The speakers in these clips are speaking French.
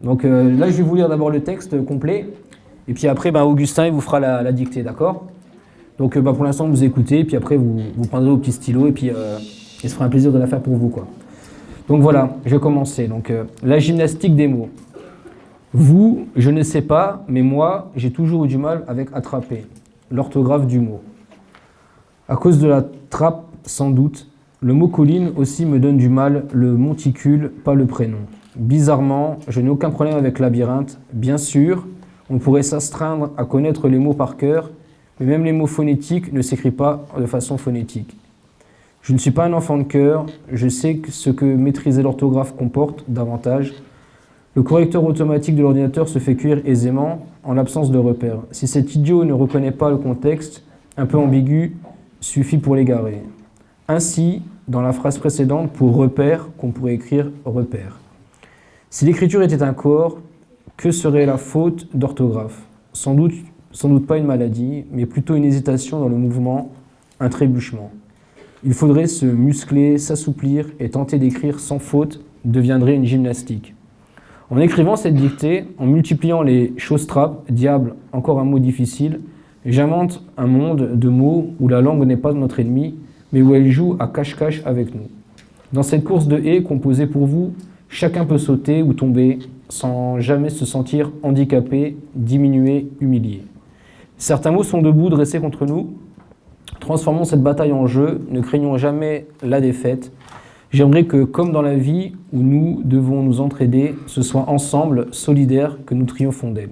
Donc là, je vais vous lire d'abord le texte complet, et puis après, Augustin il vous fera la dictée, d'accord? Donc pour l'instant, vous écoutez, et puis après, vous prendrez vos petits stylos, et puis il se fera un plaisir de la faire pour vous, quoi. Donc voilà, je vais commencer. Donc la gymnastique des mots. Vous, je ne sais pas, mais moi, j'ai toujours eu du mal avec attraper l'orthographe du mot. À cause de la trappe, sans doute, le mot colline aussi me donne du mal, le monticule, pas le prénom. Bizarrement, je n'ai aucun problème avec labyrinthe. Bien sûr, on pourrait s'astreindre à connaître les mots par cœur, mais même les mots phonétiques ne s'écrivent pas de façon phonétique. Je ne suis pas un enfant de cœur, je sais ce que maîtriser l'orthographe comporte davantage. Le correcteur automatique de l'ordinateur se fait cuire aisément en l'absence de repères. Si cet idiot ne reconnaît pas le contexte, un peu ambigu, suffit pour l'égarer. Ainsi, dans la phrase précédente, pour repère, qu'on pourrait écrire repère. Si l'écriture était un corps, que serait la faute d'orthographe? Sans doute pas une maladie, mais plutôt une hésitation dans le mouvement, un trébuchement. Il faudrait se muscler, s'assouplir et tenter d'écrire sans faute deviendrait une gymnastique. En écrivant cette dictée, en multipliant les choses-trappes, diable, encore un mot difficile, j'invente un monde de mots où la langue n'est pas notre ennemi, mais où elle joue à cache-cache avec nous. Dans cette course de haies composée pour vous, chacun peut sauter ou tomber sans jamais se sentir handicapé, diminué, humilié. Certains mots sont debout, dressés contre nous. Transformons cette bataille en jeu, ne craignons jamais la défaite. J'aimerais que, comme dans la vie où nous devons nous entraider, ce soit ensemble, solidaires, que nous triomphons d'elle.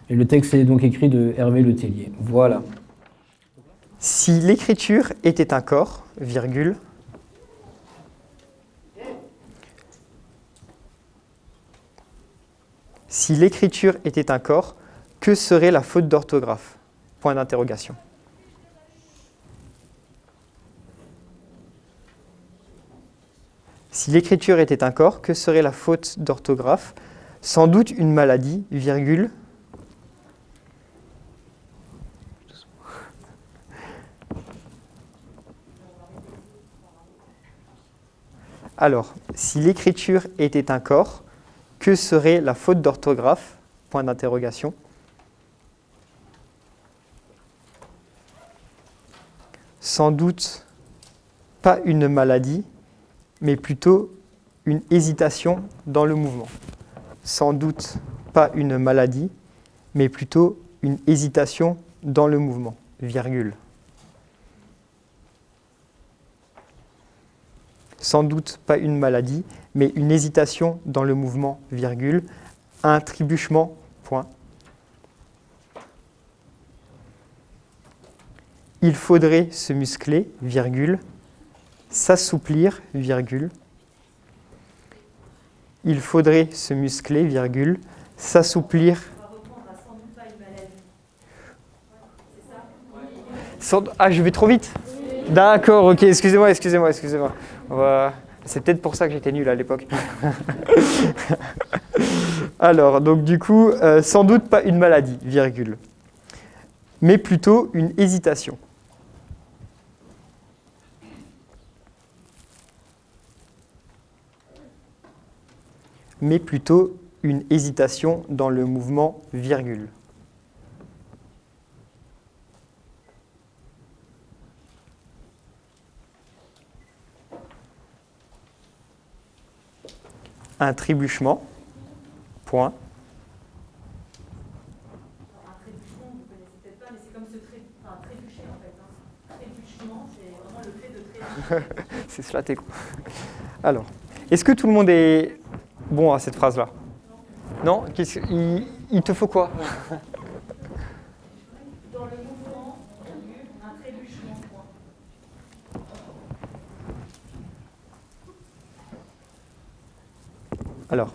Et le texte est donc écrit de Hervé Le Tellier. Voilà. Si l'écriture était un corps, virgule, si l'écriture était un corps, que serait la faute d'orthographe? Point d'interrogation. Si l'écriture était un corps, que serait la faute d'orthographe? Sans doute une maladie, virgule. Alors, si l'écriture était un corps, que serait la faute d'orthographe? Point d'interrogation. Sans doute pas une maladie, mais plutôt une hésitation dans le mouvement. Sans doute pas une maladie, mais plutôt une hésitation dans le mouvement, virgule. Sans doute pas une maladie, mais une hésitation dans le mouvement, virgule. Un trébuchement, point. Il faudrait se muscler, virgule. S'assouplir, virgule. Il faudrait se muscler, virgule. S'assouplir. Ah, je vais trop vite. D'accord, ok, excusez-moi. C'est peut-être pour ça que j'étais nul à l'époque. Alors, donc du coup, sans doute pas une maladie, virgule, mais plutôt une hésitation. Mais plutôt une hésitation dans le mouvement, virgule. Un trébuchement, point. Un trébuchement, vous ne connaissez peut-être pas, mais c'est comme trébucher en fait. Trébuchement, c'est vraiment le fait de trébucher. C'est cela, t'es con. Alors, est-ce que tout le monde est bon à cette phrase-là? Non, il te faut quoi? Dans le mouvement, un trébuchement, point. Alors,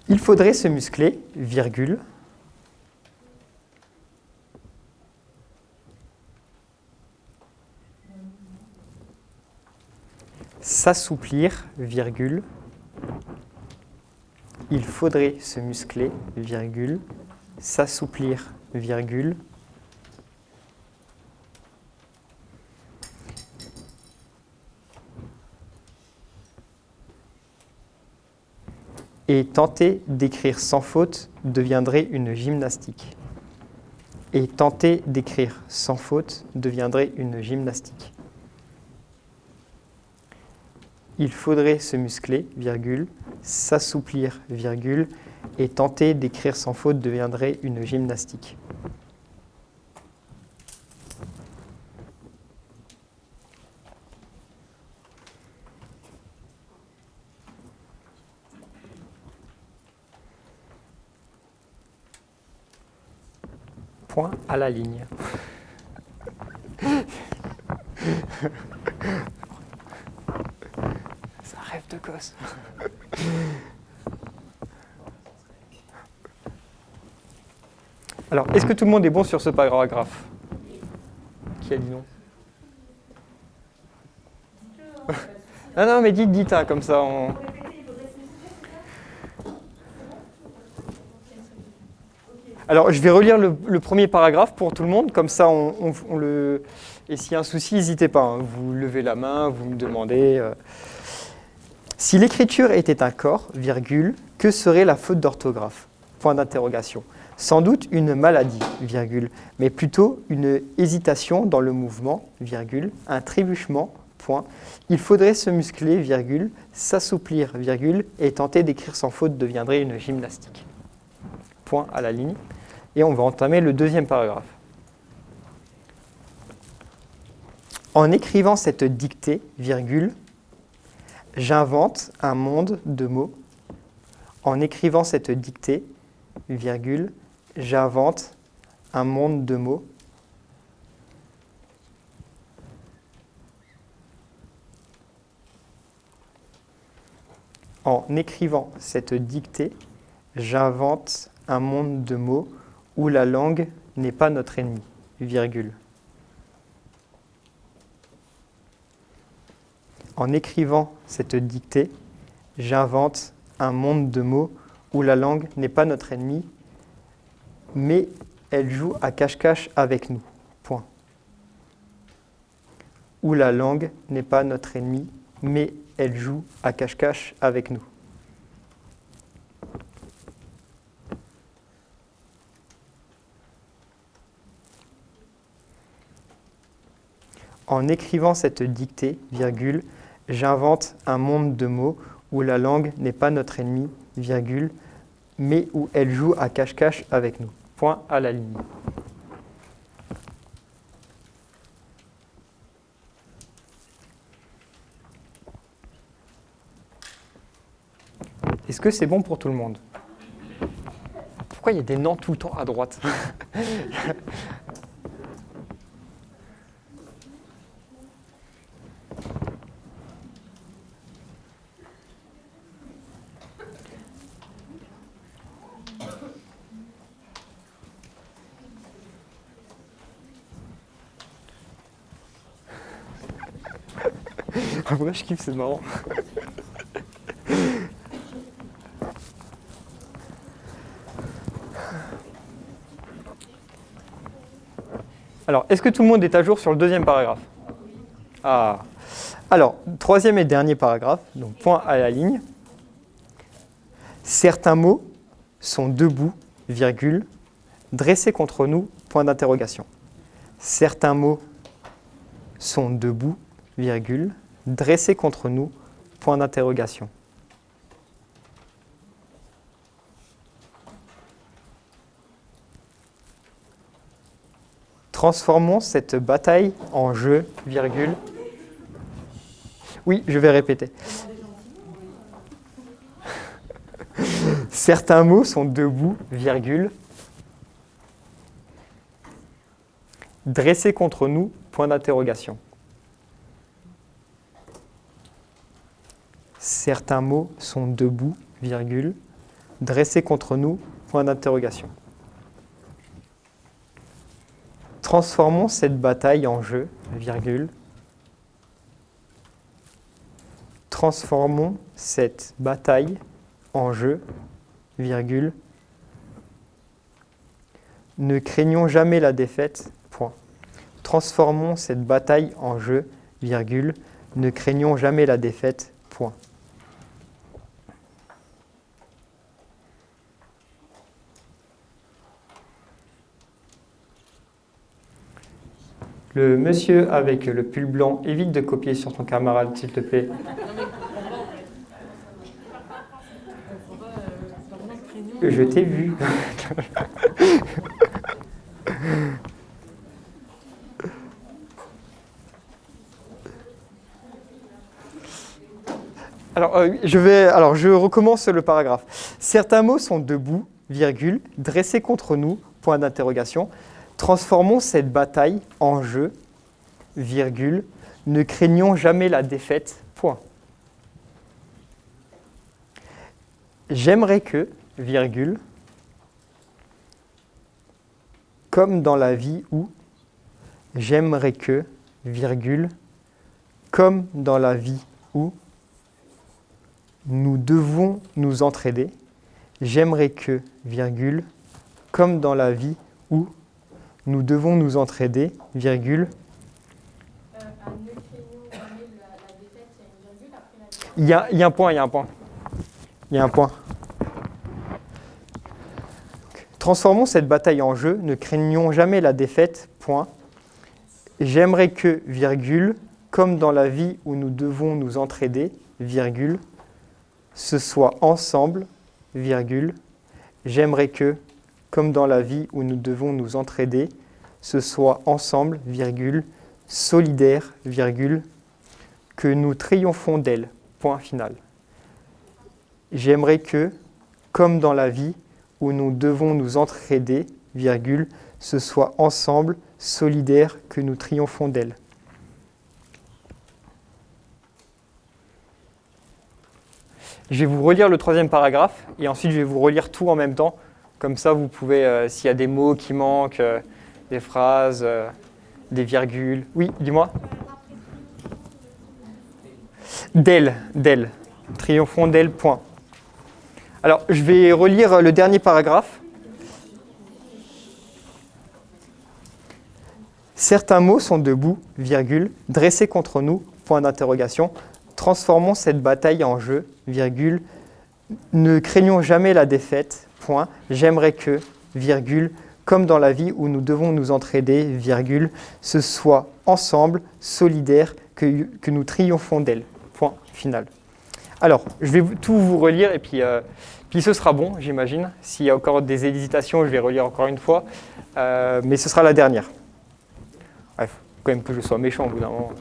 il faudrait se muscler, virgule. S'assouplir, virgule. Il faudrait se muscler, virgule. S'assouplir, virgule. et tenter d'écrire sans faute deviendrait une gymnastique. Et tenter d'écrire sans faute deviendrait une gymnastique. Il faudrait se muscler, virgule, s'assouplir, virgule, et tenter d'écrire sans faute deviendrait une gymnastique. Point à la ligne. C'est un rêve de gosse. Alors, est-ce que tout le monde est bon sur ce paragraphe? Qui a dit non? Ah non, mais dites, hein, comme ça on... Alors, je vais relire le premier paragraphe pour tout le monde, comme ça on le... Et s'il y a un souci, n'hésitez pas, hein, vous levez la main, vous me demandez... Si l'écriture était un corps, virgule, que serait la faute d'orthographe? Point d'interrogation. Sans doute une maladie, virgule, mais plutôt une hésitation dans le mouvement, virgule, un trébuchement, point. Il faudrait se muscler, virgule, s'assouplir, virgule, et tenter d'écrire sans faute deviendrait une gymnastique. Point à la ligne. Et on va entamer le deuxième paragraphe. En écrivant cette dictée, virgule, j'invente un monde de mots. En écrivant cette dictée, virgule, j'invente un monde de mots. En écrivant cette dictée, j'invente un monde de mots où la langue n'est pas notre ennemi, virgule. En écrivant cette dictée, j'invente un monde de mots où la langue n'est pas notre ennemi, mais elle joue à cache-cache avec nous. Point. Où la langue n'est pas notre ennemi, mais elle joue à cache-cache avec nous. En écrivant cette dictée, virgule, j'invente un monde de mots où la langue n'est pas notre ennemi, virgule, mais où elle joue à cache-cache avec nous. Point à la ligne. Est-ce que c'est bon pour tout le monde? Pourquoi il y a des noms tout le temps à droite? En vrai, je kiffe, c'est marrant. Alors, est-ce que tout le monde est à jour sur le deuxième paragraphe? Ah. Alors, troisième et dernier paragraphe, donc point à la ligne. Certains mots sont debout, virgule, dressés contre nous, point d'interrogation. Certains mots sont debout, virgule, dressés contre nous, point d'interrogation. Transformons cette bataille en jeu, virgule. Oui, je vais répéter. Certains mots sont debout, virgule, dressés contre nous, point d'interrogation. Certains mots sont debout, virgule, dressés contre nous, point d'interrogation. Transformons cette bataille en jeu, virgule. Transformons cette bataille en jeu, virgule. Ne craignons jamais la défaite, point. Transformons cette bataille en jeu, virgule. Ne craignons jamais la défaite, point. Le monsieur avec le pull blanc, évite de copier sur ton camarade, s'il te plaît. Je t'ai vu. Je recommence le paragraphe. Certains mots sont debout, virgule, dressés contre nous, point d'interrogation. Transformons cette bataille en jeu, virgule, ne craignons jamais la défaite, point. J'aimerais que, virgule, comme dans la vie où, j'aimerais que, virgule, comme dans la vie où, nous devons nous entraider, j'aimerais que, virgule, comme dans la vie où, nous devons nous entraider, virgule. Ne craignons jamais la défaite, il y a une virgule après la virgule. Il y a un point. Transformons cette bataille en jeu, ne craignons jamais la défaite, point. J'aimerais que, virgule, comme dans la vie où nous devons nous entraider, virgule, ce soit ensemble, virgule. J'aimerais que, comme dans la vie où nous devons nous entraider, ce soit ensemble, virgule, solidaire, virgule, que nous triomphons d'elle, point final. J'aimerais que, comme dans la vie où nous devons nous entraider, virgule, ce soit ensemble, solidaire, que nous triomphons d'elle. Je vais vous relire le troisième paragraphe et ensuite je vais vous relire tout en même temps. Comme ça, vous pouvez, s'il y a des mots qui manquent, des phrases, des virgules. Oui, dis-moi. D'elle. Triomphons d'elle, point. Alors, je vais relire le dernier paragraphe. Certains mots sont debout, virgule, dressés contre nous, point d'interrogation. Transformons cette bataille en jeu, virgule, ne craignons jamais la défaite, point. J'aimerais que, virgule, comme dans la vie où nous devons nous entraider, virgule, ce soit ensemble, solidaire, que nous triomphons d'elle, point final. Alors, je vais tout vous relire et puis ce sera bon, j'imagine. S'il y a encore des hésitations, je vais relire encore une fois, mais ce sera la dernière. Il faut quand même que je sois méchant au bout d'un moment.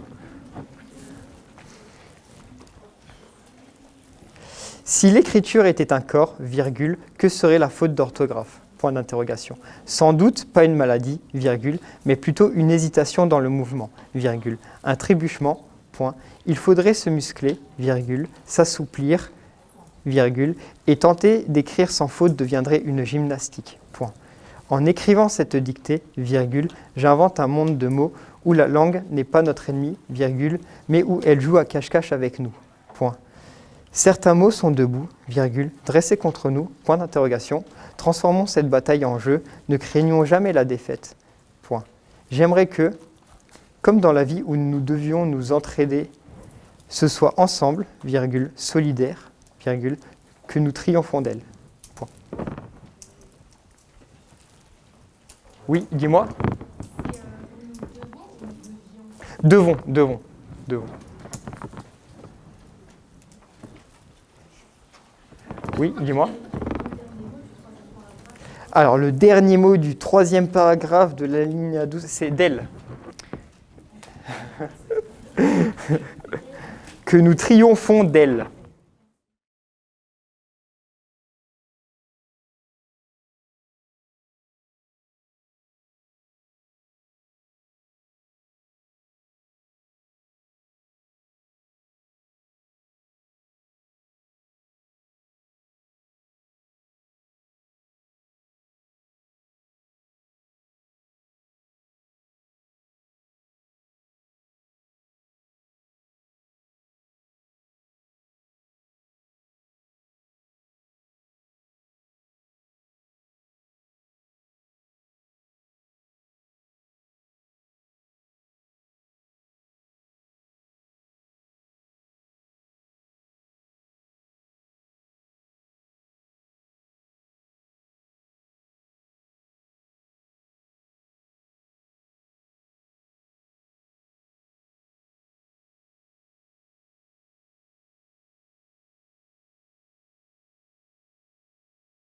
Si l'écriture était un corps, virgule, que serait la faute d'orthographe ? Point d'interrogation. Sans doute pas une maladie, virgule, mais plutôt une hésitation dans le mouvement, virgule. Un trébuchement, point. Il faudrait se muscler, virgule, s'assouplir, virgule, et tenter d'écrire sans faute deviendrait une gymnastique, point. En écrivant cette dictée, virgule, j'invente un monde de mots où la langue n'est pas notre ennemi, virgule, mais où elle joue à cache-cache avec nous, point. Certains mots sont debout, virgule, dressés contre nous, point d'interrogation. Transformons cette bataille en jeu, ne craignons jamais la défaite, point. J'aimerais que, comme dans la vie où nous devions nous entraider, ce soit ensemble, virgule, solidaire, virgule, que nous triomphons d'elle, point. Oui, dis-moi. Devons. Oui, dis-moi. Alors, le dernier mot du troisième paragraphe de la ligne 12, c'est d'elle. Que nous triomphons d'elle.